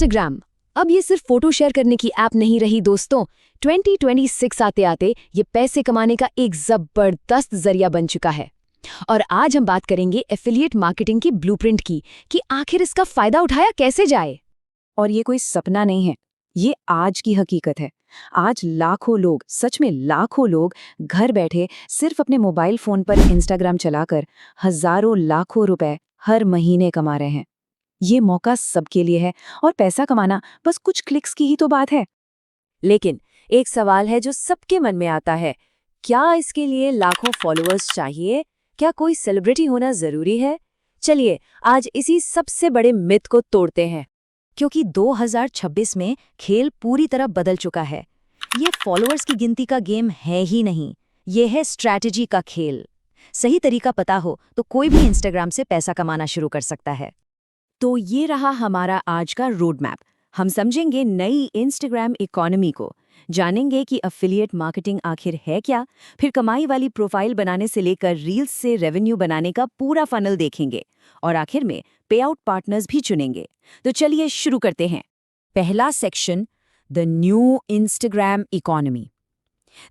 Instagram अब ये सिर्फ फोटो शेयर करने की ऐप नहीं रही दोस्तों। 2026 आते आते ये पैसे कमाने का एक जबरदस्त जरिया बन चुका है। और आज हम बात करेंगे एफिलिएट मार्केटिंग की ब्लूप्रिंट की कि आखिर इसका फायदा उठाया कैसे जाए। और ये कोई सपना नहीं है, ये आज की हकीकत है। आज लाखों लोग, सच में लाखों लोग घर बैठे सिर्फ अपने मोबाइल फोन पर इंस्टाग्राम चलाकर हजारों लाखों रुपए हर महीने कमा रहे हैं। ये मौका सबके लिए है और पैसा कमाना बस कुछ क्लिक्स की ही तो बात है। लेकिन एक सवाल है जो सबके मन में आता है, क्या इसके लिए लाखों फॉलोअर्स चाहिए? क्या कोई सेलिब्रिटी होना जरूरी है? चलिए आज इसी सबसे बड़े मिथ को तोड़ते हैं, क्योंकि 2026 में खेल पूरी तरह बदल चुका है। ये फॉलोअर्स की गिनती का गेम है ही नहीं, ये है स्ट्रैटेजी का खेल। सही तरीका पता हो तो कोई भी इंस्टाग्राम से पैसा कमाना शुरू कर सकता है। तो ये रहा हमारा आज का रोड मैप। हम समझेंगे नई इंस्टाग्राम इकोनॉमी को, जानेंगे कि एफिलिएट मार्केटिंग आखिर है क्या, फिर कमाई वाली प्रोफाइल बनाने से लेकर रील्स से रेवेन्यू बनाने का पूरा फनल देखेंगे और आखिर में पे आउट पार्टनर्स भी चुनेंगे। तो चलिए शुरू करते हैं। पहला section, the new Instagram economy.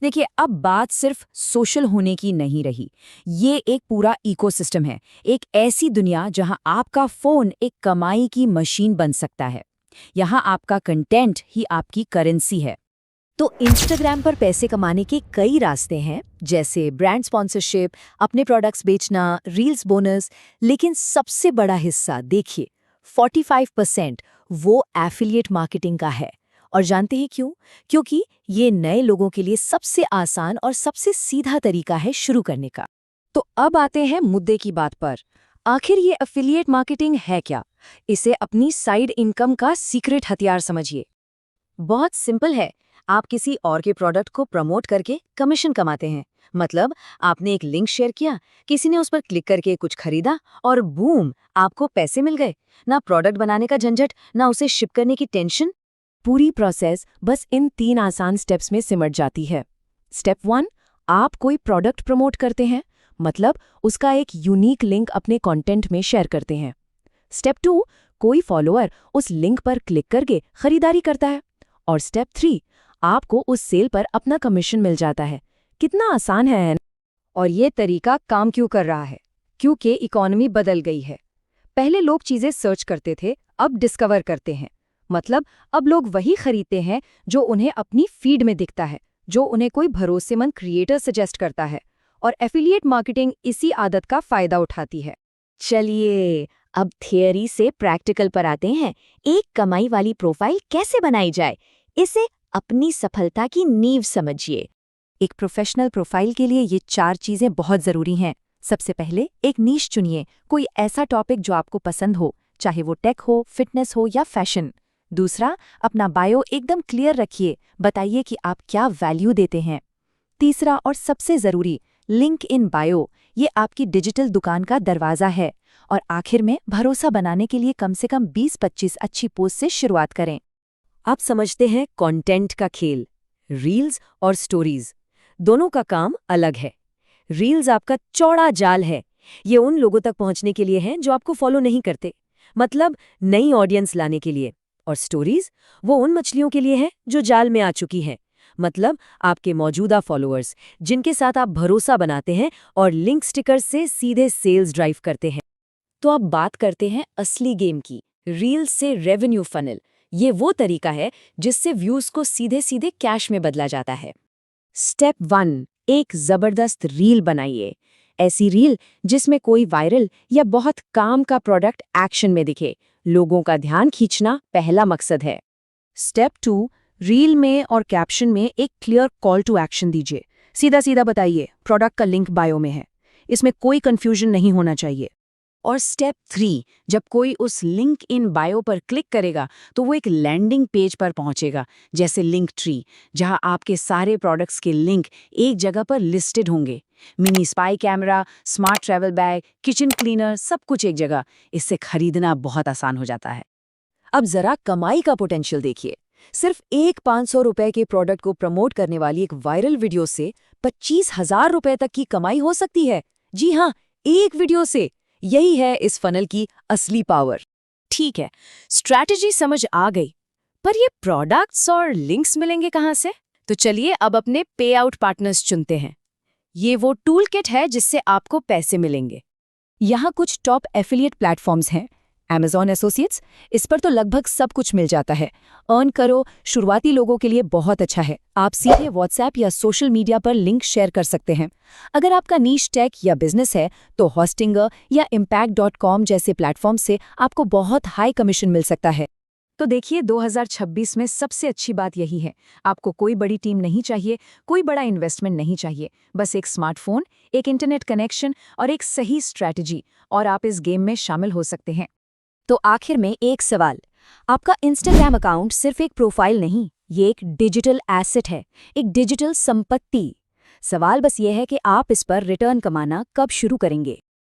देखिए, अब बात सिर्फ सोशल होने की नहीं रही, ये एक पूरा इकोसिस्टम है, एक ऐसी दुनिया जहां आपका फोन एक कमाई की मशीन बन सकता है। यहां आपका कंटेंट ही आपकी करेंसी है। तो इंस्टाग्राम पर पैसे कमाने के कई रास्ते हैं, जैसे ब्रांड स्पॉन्सरशिप, अपने प्रोडक्ट्स बेचना, रील्स बोनस, लेकिन सबसे बड़ा हिस्सा देखिए 45% वो एफिलिएट मार्केटिंग का है। और जानते हैं क्यों? क्योंकि ये नए लोगों के लिए सबसे आसान और सबसे सीधा तरीका है शुरू करने का। तो अब आते हैं मुद्दे की बात पर। आखिर ये एफिलिएट मार्केटिंग है क्या? इसे अपनी साइड इनकम का सीक्रेट हथियार समझिए। बहुत सिंपल है, आप किसी और के प्रोडक्ट को प्रमोट करके कमीशन कमाते हैं। मतलब आपने एक लिंक शेयर किया, किसी ने उस पर क्लिक करके कुछ खरीदा और बूम, आपको पैसे मिल गए। ना प्रोडक्ट बनाने का झंझट, ना उसे शिप करने की टेंशन। पूरी प्रोसेस बस इन 3 आसान स्टेप्स में सिमट जाती है। स्टेप 1, आप कोई प्रोडक्ट प्रमोट करते हैं, मतलब उसका एक यूनिक लिंक अपने कंटेंट में शेयर करते हैं। स्टेप 2, कोई फॉलोअर उस लिंक पर क्लिक करके खरीदारी करता है। और स्टेप 3, आपको उस सेल पर अपना कमीशन मिल जाता है। कितना आसान है। और ये तरीका काम क्यों कर रहा है? क्योंकि इकोनॉमी बदल गई है। पहले लोग चीजें सर्च करते थे, अब डिस्कवर करते हैं। मतलब अब लोग वही खरीदते हैं जो उन्हें अपनी फीड में दिखता है, जो उन्हें कोई भरोसेमंद क्रिएटर सजेस्ट करता है। और एफिलिएट मार्केटिंग इसी आदत का फायदा उठाती है। चलिए अब थियरी से प्रैक्टिकल पर आते हैं। एक कमाई वाली प्रोफाइल कैसे बनाई जाए, इसे अपनी सफलता की नींव समझिए। एक प्रोफेशनल प्रोफाइल के लिए ये 4 चीजें बहुत जरूरी हैं। सबसे पहले एक नीश चुनिए, कोई ऐसा टॉपिक जो आपको पसंद हो, चाहे वो टेक हो, फिटनेस हो या फैशन। दूसरा, अपना बायो एकदम क्लियर रखिए, बताइए कि आप क्या वैल्यू देते हैं। तीसरा और सबसे जरूरी, लिंक इन बायो, ये आपकी डिजिटल दुकान का दरवाजा है। और आखिर में भरोसा बनाने के लिए कम से कम 20-25 अच्छी पोस्ट से शुरुआत करें। आप समझते हैं कंटेंट का खेल। रील्स और स्टोरीज दोनों का काम अलग है। रील्स आपका चौड़ा जाल है, ये उन लोगों तक पहुंचने के लिए है जो आपको फॉलो नहीं करते, मतलब नई ऑडियंस लाने के लिए। और स्टोरीज वो उन मछलियों के लिए है जो जाल में आ चुकी हैं, मतलब आपके मौजूदा फॉलोअर्स, जिनके साथ आप भरोसा बनाते हैं और लिंक स्टिकर्स से सीधे सेल्स ड्राइव करते हैं। तो अब बात करते हैं असली गेम की, रील्स से रेवेन्यू फनल। ये वो तरीका है जिससे व्यूज को सीधे सीधे कैश में बदला जाता है। स्टेप 1, एक जबरदस्त रील बनाइए। ऐसी रील जिसमें कोई वायरल या बहुत काम का प्रोडक्ट एक्शन में दिखे। लोगों का ध्यान खींचना पहला मकसद है। स्टेप 2, रील में और कैप्शन में एक क्लियर कॉल टू एक्शन दीजिए। सीधा सीधा बताइए प्रोडक्ट का लिंक बायो में है, इसमें कोई कंफ्यूजन नहीं होना चाहिए। और स्टेप 3, जब कोई उस लिंक इन बायो पर क्लिक करेगा तो वो एक लैंडिंग पेज पर पहुंचेगा, जैसे लिंक ट्री, जहां आपके सारे प्रोडक्ट्स के लिंक एक जगह पर लिस्टेड होंगे। Mini spy camera, smart travel bag, kitchen cleaner, सब कुछ एक जगह। इससे खरीदना बहुत आसान हो जाता है। अब जरा कमाई का पोटेंशियल देखिए। सिर्फ एक 500 रुपए के प्रोडक्ट को प्रमोट करने वाली एक वायरल वीडियो से 25,000 रुपए तक की कमाई हो सकती है। जी हाँ, एक वीडियो से। यही है इस फनल की असली पावर। ठीक है, स्ट्रैटेजी समझ आ गई, पर ये प्रोडक्ट्स और लिंक्स मिलेंगे कहाँ से? तो चलिए अब अपने पे आउट पार्टनर्स चुनते हैं। ये वो टूल किट है जिससे आपको पैसे मिलेंगे। यहाँ कुछ टॉप एफिलिएट प्लेटफॉर्म्स हैं। Amazon एसोसिएट्स, इस पर तो लगभग सब कुछ मिल जाता है। अर्न करो शुरुआती लोगों के लिए बहुत अच्छा है। आप सीधे व्हाट्सएप या सोशल मीडिया पर लिंक शेयर कर सकते हैं। अगर आपका नीश टेक या बिजनेस है तो होस्टिंगर या impact.com जैसे प्लेटफॉर्म से आपको बहुत हाई कमीशन मिल सकता है। तो देखिए, 2026 में सबसे अच्छी बात यही है, आपको कोई बड़ी टीम नहीं चाहिए, कोई बड़ा इन्वेस्टमेंट नहीं चाहिए, बस एक स्मार्टफोन, एक इंटरनेट कनेक्शन और एक सही स्ट्रैटेजी, और आप इस गेम में शामिल हो सकते हैं। तो आखिर में एक सवाल, आपका इंस्टाग्राम अकाउंट सिर्फ एक प्रोफाइल नहीं, ये एक डिजिटल एसेट है, एक डिजिटल संपत्ति। सवाल बस ये है कि आप इस पर रिटर्न कमाना कब शुरू करेंगे।